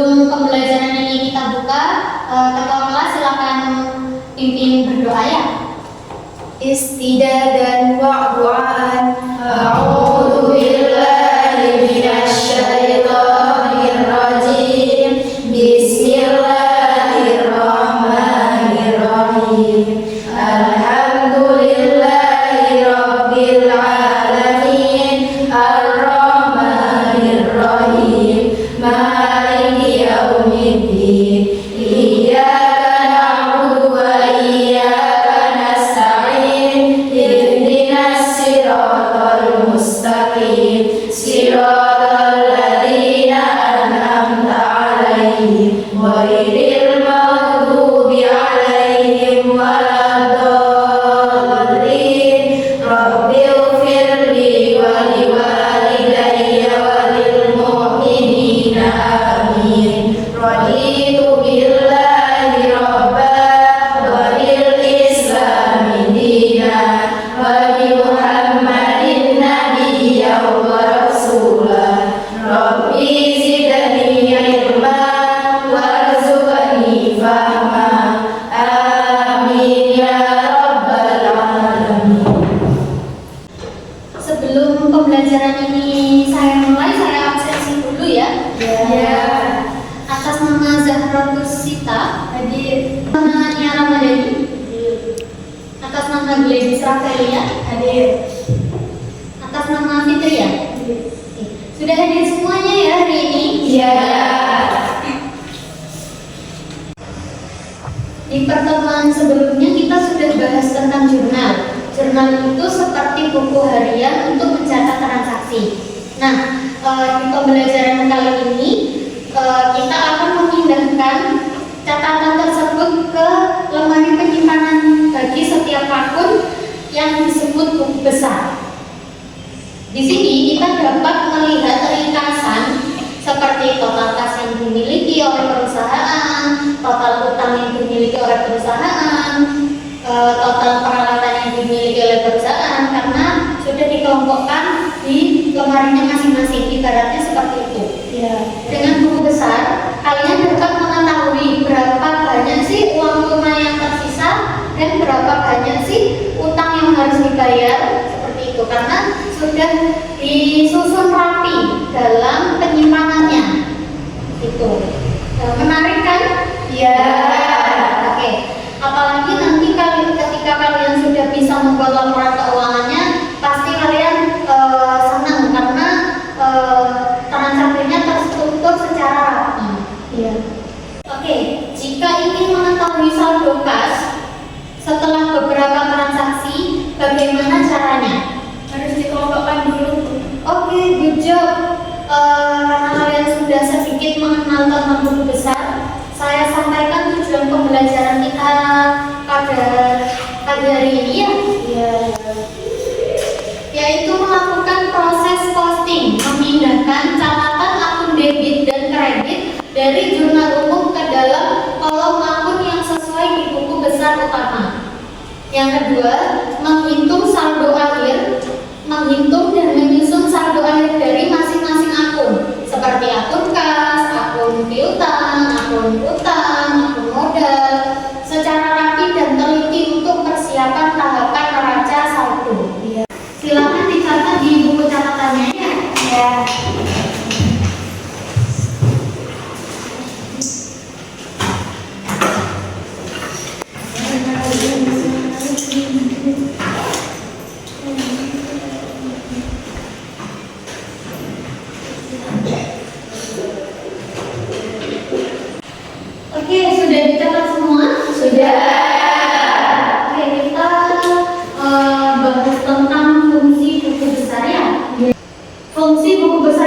Sebelum pembelajaran ini kita buka, ketua kelas silakan pimpin berdoa ya. Istidadan wa du'aan. A'udzu billahi minasy syaithanir rajim. Bismillahirrahmanirrahim. Alhamdulillahi rabbil alamin. Ar-rahmanir rahim. Maliki yaumiddin. Iyyaka na'budu wa iyyaka nasta'in. Ihdinas siratal mustaqim. Siratal ladzina an'amta 'alaihim ghairil maghdubi 'alaihim waladdallin. Rabbighfirli wa liwalidayya wa lil mu'minina amin. Raditu billahi rabban wa bil islami dinan wa bi Muhammadin nabiyyan wa rasulah. Rabbi zidni ilman warzuqni fahma. Amin ya rabbal alamin. Sebelum pembelajaran ini saya mulai, saya absensi dulu ya. Ya. Atas nama Zahra Sita, Hadir. nama Nia Ramadhani, atas nama Gladys Rafaelia, Hadir. atas nama Fitria. Sudah hadir semuanya ya hari ini? Ya. Di pertemuan sebelumnya kita sudah bahas tentang jurnal. Jurnal itu seperti buku harian untuk mencatat transaksi. Nah, di pembelajaran kali ini kita akan memindahkan catatan tersebut ke lemari penyimpanan bagi setiap akun yang disebut buku besar. Di sini kita dapat melihat ringkasan seperti total kas yang dimiliki oleh perusahaan, total utang yang dimiliki oleh perusahaan, total peralatan yang dimiliki oleh perusahaan, karena sudah dikelompokkan di lemarinya masing-masing. Ibaratnya seperti itu. Ya. Dengan buku besar, kalian dapat mengetahui berapa banyak sih uang tunai yang tersisa dan berapa banyak sih utang yang harus dibayar, seperti itu, karena sudah disusun rapi dalam penyimpanannya. Itu menarik kan? Ya. Oke. Apalagi nanti ketika kalian sudah bisa membuat laporan keuangannya, pasti kalian senang karena transaksinya terstruktur secara rapi. Ya. Oke, jika ingin mengetahui saldo kas setelah beberapa transaksi, bagaimana caranya? Harus dikelompokkan dulu. Oke, good job. Karena kalian sudah sedikit mengenal tentang buku besar, saya sampaikan tujuan pembelajaran kita pada pagi hari ini ya. Ya. Yaitu melakukan proses posting, memindahkan catatan akun debit dan kredit dari jurnal umum ke dalam kolom akun yang sesuai di buku besar utama. Yang kedua, menghitung saldo akhir, menghitung dan menyusun saldo akhir dari masing-masing akun, seperti akun kas, akun piutang, akun utang, akun modal, secara rapi dan teliti untuk persiapan tahapan neraca saldo. Ya. Silakan dicatat di buku catatannya ya. Ya. Oke, sudah dicatat semua? Sudah. Oke, kita bahas tentang fungsi buku besar ya. Fungsi buku besar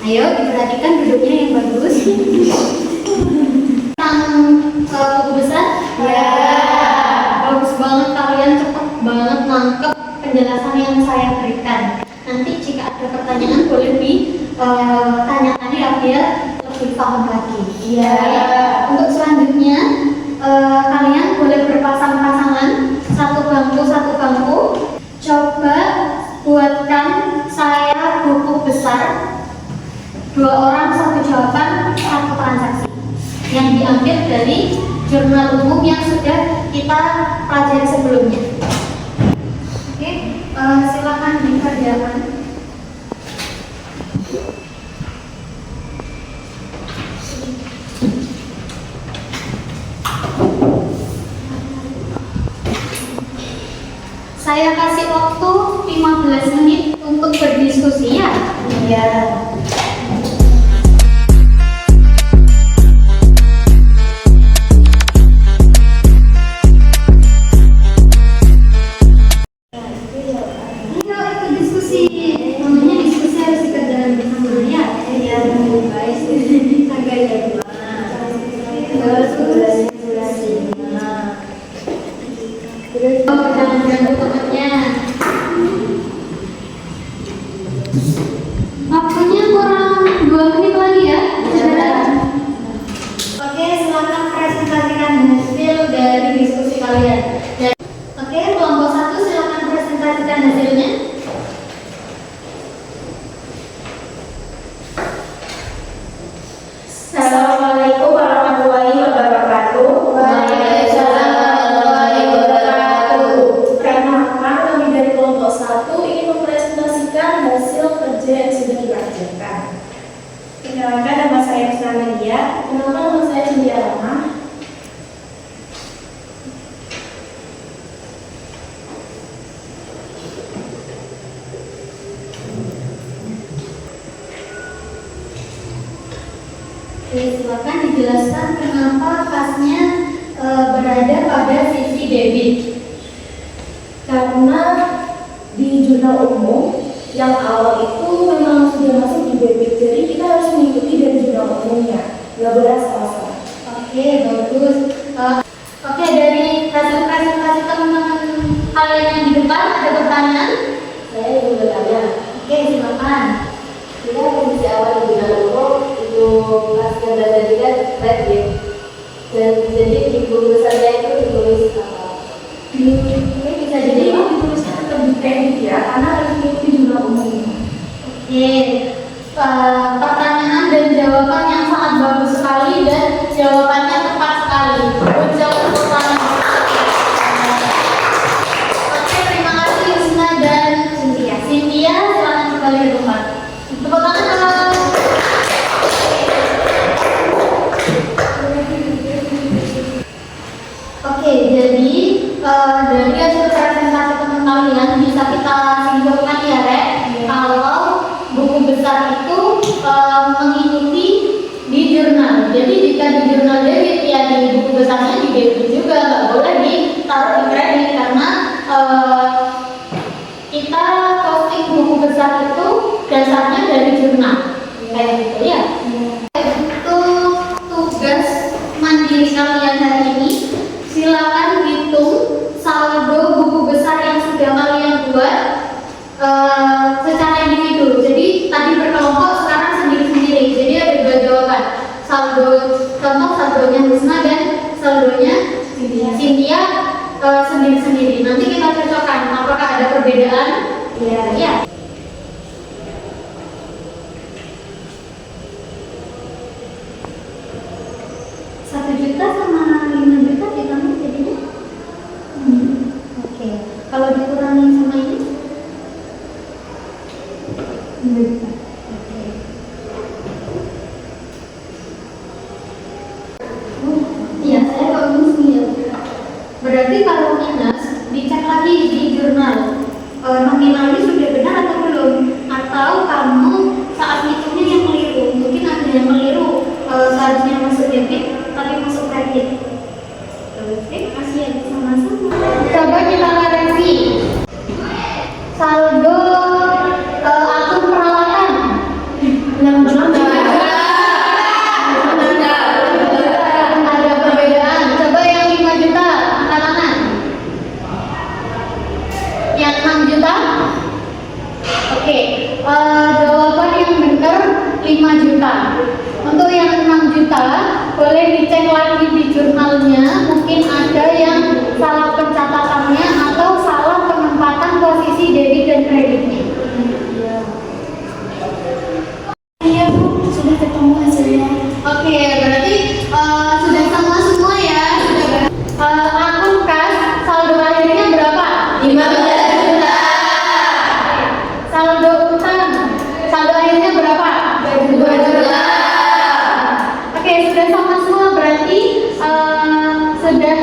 Ayo diperhatikan duduknya yang bagus. Buku besar? Ya. Bagus banget, kalian cepet banget nangkep penjelasan yang saya berikan. Nanti jika ada pertanyaan boleh ditanyakan ya biar lebih paham lagi. Iya. Untuk selanjutnya kalian boleh berpasang-pasangan, satu bangku. Coba buatkan saya buku besar, 2 orang 1 jawaban 1 transaksi yang diambil dari jurnal umum yang sudah kita pelajari sebelumnya. Oke, silakan dikerjakan. Saya kasih waktu 15 menit untuk berdiskusi ya. Iya. Ayo ikut diskusi. Namanya diskusi harus dikerjakan bersama ya. Iya, guys. Agak ya, terus durasi. Jangan ganggu temannya. Waktunya kurang 2 menit lagi ya. Oke, silakan presentasikan hasil dari diskusi kalian. Oke, kelompok 1 silakan presentasikan hasilnya. Assalamualaikum warahmatullahi wabarakatuh. Waalaikumsalam warahmatullahi wabarakatuh. Perkenalkan, kami dari kelompok 1 ingin mempresentasikan hasil kerja yang sudah dikerjakan. Perkenalkan, nama saya Rusna Nadia. Perkenalkan, nama saya Cynthia Rama. Oke, silakan dijelaskan kenapa kasnya berada pada sisi debit. Karena di jurnal umum yang awal itu memang sudah masuk di debit, jadi kita harus mengikuti dari jurnal umumnya, nggak boleh salah-salah. Oke, bagus. Oke, dari hasil presentasi teman-teman kalian yang di depan ada pertanyaan? Saya ingin bertanya, Oke, silakan. kita posisi awal di jurnal umum itu pasca data kita red ya, dan jadi di buku besarnya itu ditulis apa? Oke, bisa jadi ditulisnya tetap di kredit ya, karena harus mengikuti jurnal umumnya. Oke, pertanyaan dan jawaban yang sangat bagus sekali dan jawabannya tepat sekali. Jawab pertanyaan. Oke, terima kasih Yusna dan Cynthia. Cynthia, silakan kembali ke tempat. Tepuk tangan. Oke, jadi dari hasil presentasi teman kalian bisa kita simpulkan ya, Rek, kalau buku besar itu mengikuti di jurnal. Jadi jika di jurnal debit ya di buku besarnya di debit juga, nggak boleh ditaruh di kredit karena kita posting buku besar itu dasarnya dari jurnal. Kayak gitu ya. Untuk tugas mandiri kalian hari ini, silakan hitung saldo buku besar yang sudah kalian buat secara individu. Jadi tadi berkelompok, sekarang sendiri-sendiri. Jadi ada 2 jawaban. Contoh saldonya Husna dan saldonya Cynthia sendiri-sendiri. Nanti kita cocokkan apakah ada perbedaan. Ya. 1 juta sama 5 juta ditambah jadinya. Oke. Kalau dikurangin sama ini 2 juta. Oke. Iya, saya kalau minus. Berarti kalau minus dicek lagi di jurnal. Nominalnya sudah benar atau belum? Atau kamu saat hitungnya yang keliru? Mungkin ada yang keliru, seharusnya masuk debit tapi masuk kredit. Oke. boleh dicek lagi di jurnalnya, mungkin ada yang salah pencatatannya atau salah penempatan posisi debit dan kreditnya. Iya Bu, sudah ketemu hasilnya. Oke, berarti sudah sama semua ya. Akun kas saldo akhirnya berapa? 15 juta. Saldo utang saldo akhirnya berapa? 2 juta. Oke, sudah sama semua, berarti sudah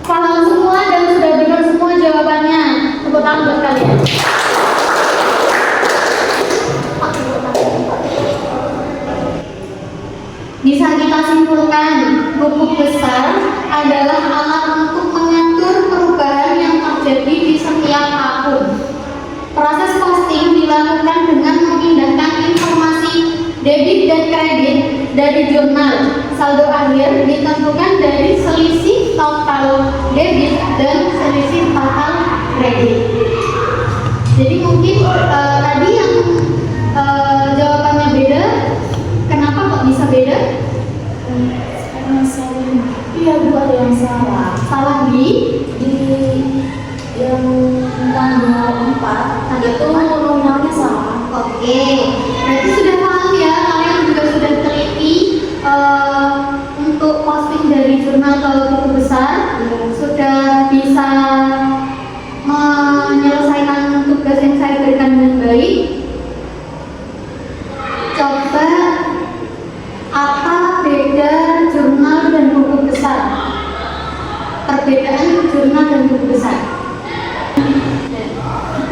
paham semua dan sudah benar semua jawabannya. Tepuk tangan buat kalian. Bisa kita simpulkan, buku besar adalah alat untuk mengatur perubahan yang terjadi di setiap akun. Proses posting dilakukan dengan memindahkan informasi debit dan kredit dari jurnal. Saldo akhir ditentukan dari selisih total debit dan selisih total kredit. Jadi mungkin tadi yang jawabannya beda. Kenapa kok bisa beda? Karena iya Bu, ada yang salah. Salah di Yang tanggal 4 itu nominalnya salah. Oke, berarti sudah paham ya, kalian juga sudah teliti untuk posting dari jurnal ke buku besar, sudah bisa menyelesaikan tugas yang saya berikan dengan baik. Coba apa beda jurnal dan buku besar? Perbedaan jurnal dan buku besar.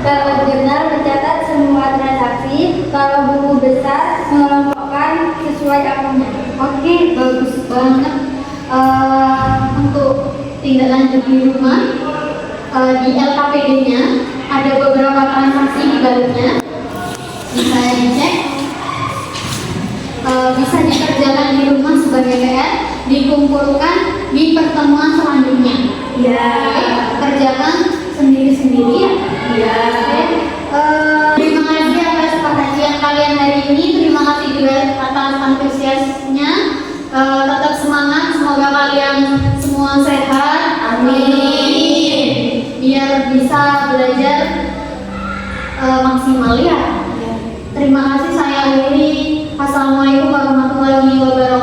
Kalau jurnal mencatat semua transaksi, kalau buku besar mengelompokkan sesuai akunnya. Oke, bagus banget. Untuk tindak lanjut di rumah, di LKPD-nya ada beberapa transaksi di baliknya. Bisa dicek, bisa dikerjakan di rumah sebagai PR, dikumpulkan di pertemuan selanjutnya. Ya. Kerjakan sendiri-sendiri ya. Iya. Terima kasih atas perhatian kalian hari ini. Terima kasih juga atas antusiasnya. Tetap semangat. Semoga kalian semua sehat. Amin. Biar bisa belajar maksimal ya. Terima kasih, saya Lili. Assalamualaikum warahmatullahi wabarakatuh.